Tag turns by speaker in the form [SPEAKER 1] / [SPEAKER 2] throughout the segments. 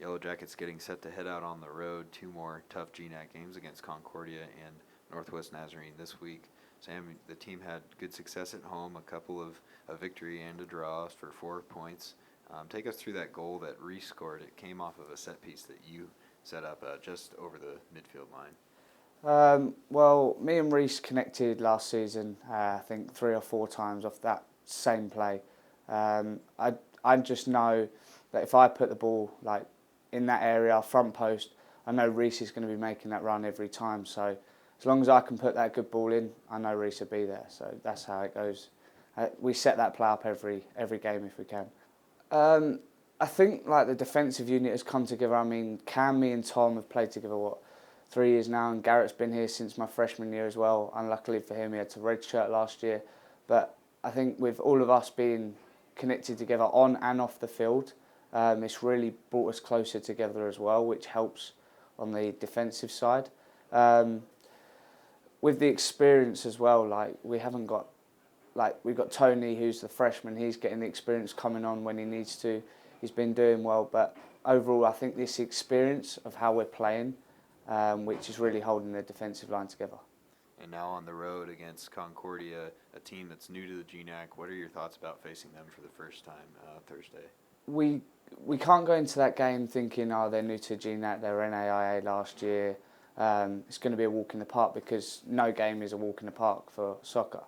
[SPEAKER 1] Yellowjackets getting set to head out on the road. Two more tough GNAC games against Concordia and Northwest Nazarene this week. Sam, the team had good success at home, a couple of a victory and a draw for 4 points. Take us through that goal that Reese scored. It came off of a set piece that you set up just over the midfield line.
[SPEAKER 2] Well, me and Reese connected last season, I think 3 or 4 times off that same play. I just know that if I put the ball like in that area, front post, I know Reese is going to be making that run every time. So as long as I can put that good ball in, I know Reese will be there. So that's how it goes. We set that play up every game if we can. I think like the defensive unit has come together. I mean, Cam, me and Tom have played together, 3 years now, and Garrett's been here since my freshman year as well. Unluckily for him, he had to redshirt last year. But I think with all of us being connected together on and off the field, it's really brought us closer together as well, which helps on the defensive side. With the experience as well, like we've got Tony, who's the freshman. He's getting the experience coming on when he needs to. He's been doing well, but overall, I think this experience of how we're playing, which is really holding the defensive line together.
[SPEAKER 1] And now on the road against Concordia, a team that's new to the GNAC. What are your thoughts about facing them for the first time Thursday?
[SPEAKER 2] We can't go into that game thinking, oh, they're new to GNAC, they were NAIA last year. It's going to be a walk in the park because no game is a walk in the park for soccer.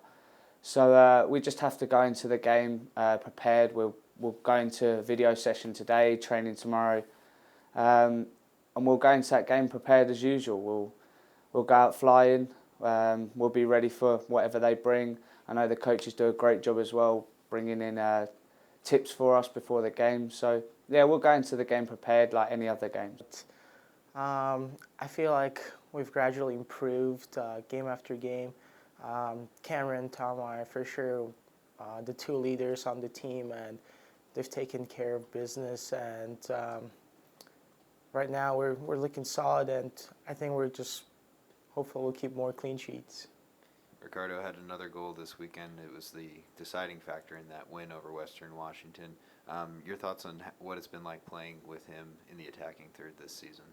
[SPEAKER 2] So we just have to go into the game prepared. We'll go into a video session today, training tomorrow, and we'll go into that game prepared as usual. We'll go out flying. We'll be ready for whatever they bring. I know the coaches do a great job as well, bringing in tips for us before the game. So yeah, we'll go into the game prepared like any other game.
[SPEAKER 3] I feel like we've gradually improved game after game. Cameron and Tom are for sure the 2 leaders on the team, and they've taken care of business. And right now we're looking solid, and I think we're just hopeful we'll keep more clean sheets.
[SPEAKER 1] Ricardo had another goal this weekend. It was the deciding factor in that win over Western Washington. Your thoughts on what it's been like playing with him in the attacking third this season?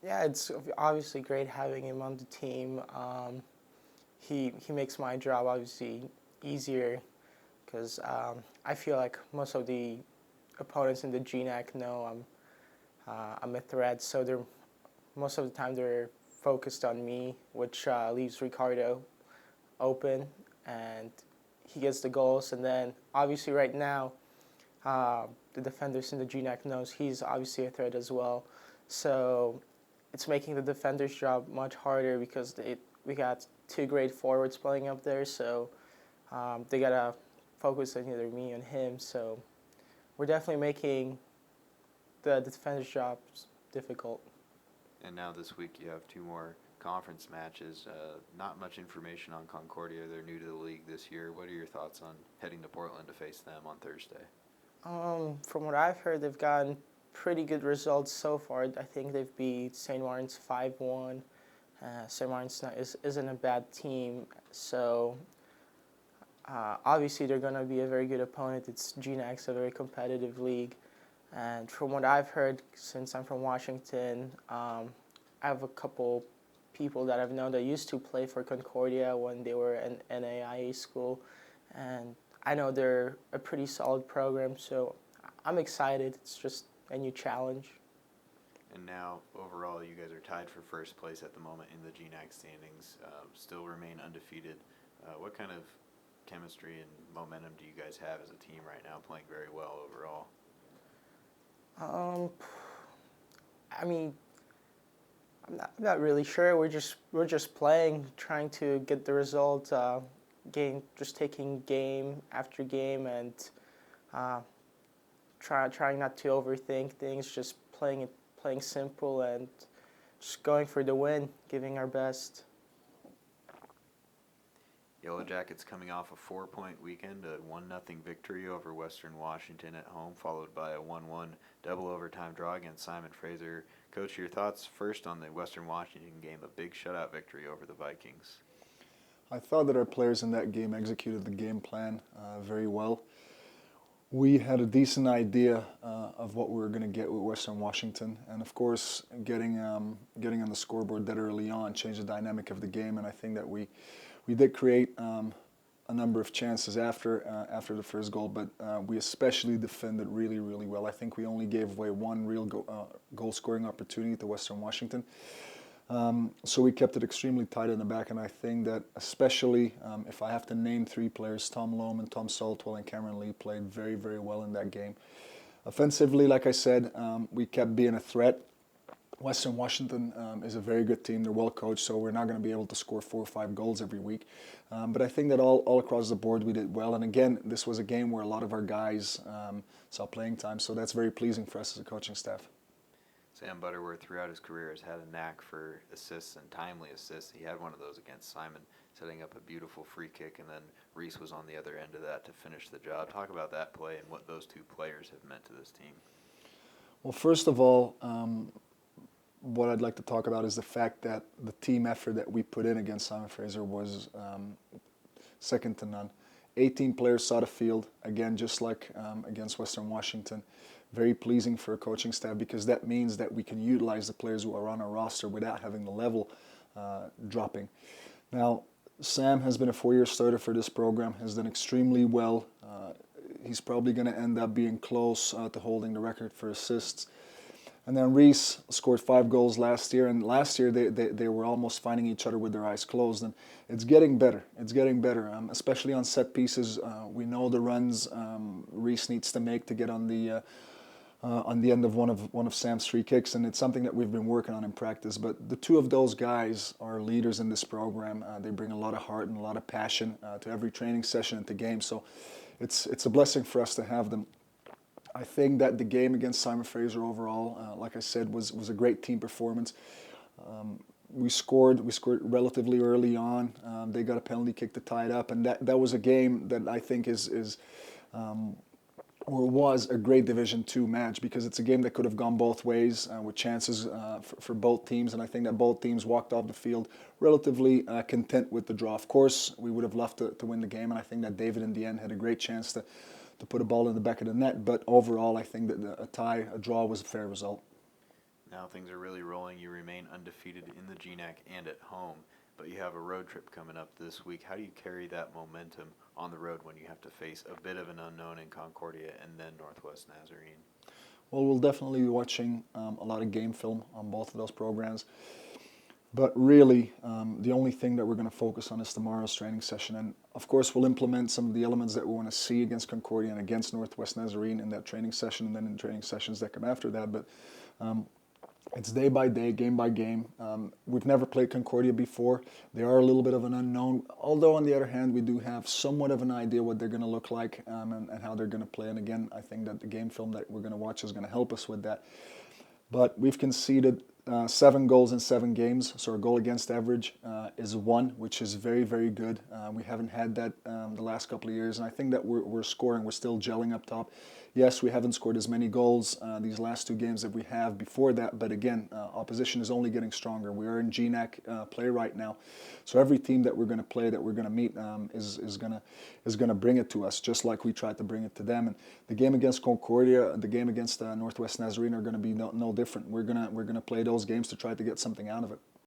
[SPEAKER 3] Yeah, it's obviously great having him on the team. He makes my job obviously easier because I feel like most of the opponents in the GNAC know I'm a threat, so most of the time they're focused on me, which leaves Ricardo open, and he gets the goals. And then obviously right now, the defenders in the GNAC knows he's obviously a threat as well. So it's making the defender's job much harder because we got 2 great forwards playing up there, so they gotta focus on either me and him. So we're definitely making the defender's job difficult.
[SPEAKER 1] And now this week you have 2 more conference matches. Not much information on Concordia. They're new to the league this year. What are your thoughts on heading to Portland to face them on Thursday?
[SPEAKER 3] From what I've heard, they've gotten pretty good results so far. I think they've beat St. Martin's 5-1. St. Martin's isn't a bad team, so obviously they're going to be a very good opponent. GNAC's a very competitive league, and from what I've heard, since I'm from Washington, I have a couple people that I've known that used to play for Concordia when they were in NAIA school, and I know they're a pretty solid program, so I'm excited. It's just a new challenge.
[SPEAKER 1] And now, overall, you guys are tied for first place at the moment in the GNAC standings, still remain undefeated. What kind of chemistry and momentum do you guys have as a team right now, playing very well overall?
[SPEAKER 3] I mean, I'm not really sure. We're just playing, trying to get the result, just taking game after game, and trying not to overthink things, just playing simple and just going for the win, giving our best.
[SPEAKER 1] Yellowjackets coming off a 4-point weekend, a 1-0 victory over Western Washington at home, followed by a 1-1 double overtime draw against Simon Fraser. Coach, your thoughts first on the Western Washington game, a big shutout victory over the Vikings.
[SPEAKER 4] I thought that our players in that game executed the game plan very well. We had a decent idea of what we were going to get with Western Washington, and of course getting on the scoreboard that early on changed the dynamic of the game. And I think that we did create a number of chances after the first goal, but we especially defended really, really well. I think we only gave away one real goal scoring opportunity to Western Washington. So we kept it extremely tight in the back, and I think that especially if I have to name three players, Tom Loeung and Tom Saltwell and Cameron Lee played very, very well in that game. Offensively, like I said, we kept being a threat. Western Washington is a very good team. They're well coached, so we're not going to be able to score 4 or 5 goals every week. But I think that all across the board we did well. And again, this was a game where a lot of our guys saw playing time, so that's very pleasing for us as a coaching staff.
[SPEAKER 1] Sam Butterworth, throughout his career, has had a knack for assists and timely assists. He had one of those against Simon, setting up a beautiful free kick, and then Reese was on the other end of that to finish the job. Talk about that play and what those two players have meant to this team.
[SPEAKER 4] Well, first of all, what I'd like to talk about is the fact that the team effort that we put in against Simon Fraser was second to none. 18 players saw the field, again, just like against Western Washington. Very pleasing for a coaching staff, because that means that we can utilize the players who are on our roster without having the level dropping. Now, Sam has been a 4-year starter for this program, has done extremely well. He's probably going to end up being close to holding the record for assists. And then Reese scored 5 goals last year, and last year they were almost finding each other with their eyes closed. And it's getting better. It's getting better, especially on set pieces. We know the runs Reese needs to make to get on the end of one of Sam's free kicks, and it's something that we've been working on in practice. But the two of those guys are leaders in this program. They bring a lot of heart and a lot of passion to every training session and to games. So it's a blessing for us to have them. I think that the game against Simon Fraser overall, like I said, was a great team performance. We scored relatively early on. They got a penalty kick to tie it up, and that was a game that I think was a great Division II match, because it's a game that could have gone both ways with chances for both teams, and I think that both teams walked off the field relatively content with the draw. Of course, we would have loved to win the game, and I think that David in the end had a great chance to put a ball in the back of the net, but overall I think that a draw was a fair result.
[SPEAKER 1] Now things are really rolling. You remain undefeated in the GNAC and at home, but you have a road trip coming up this week. How do you carry that momentum on the road when you have to face a bit of an unknown in Concordia and then Northwest Nazarene?
[SPEAKER 4] Well, we'll definitely be watching a lot of game film on both of those programs. But really, the only thing that we're going to focus on is tomorrow's training session. And of course, we'll implement some of the elements that we want to see against Concordia and against Northwest Nazarene in that training session, and then in training sessions that come after that. But it's day by day, game by game. We've never played Concordia before. They are a little bit of an unknown, although on the other hand, we do have somewhat of an idea what they're going to look like and how they're going to play. And again, I think that the game film that we're going to watch is going to help us with that. But we've conceded 7 goals in 7 games, so our goal against average is 1, which is very, very good. We haven't had that the last couple of years, and I think that we're scoring. We're still gelling up top. Yes, we haven't scored as many goals these last 2 games that we have before that, but again, opposition is only getting stronger. We are in GNAC play right now, so every team that we're going to play, that we're going to meet, is going to bring it to us, just like we tried to bring it to them. And the game against Concordia, the game against Northwest Nazarene are going to be no different. We're going to play those games to try to get something out of it.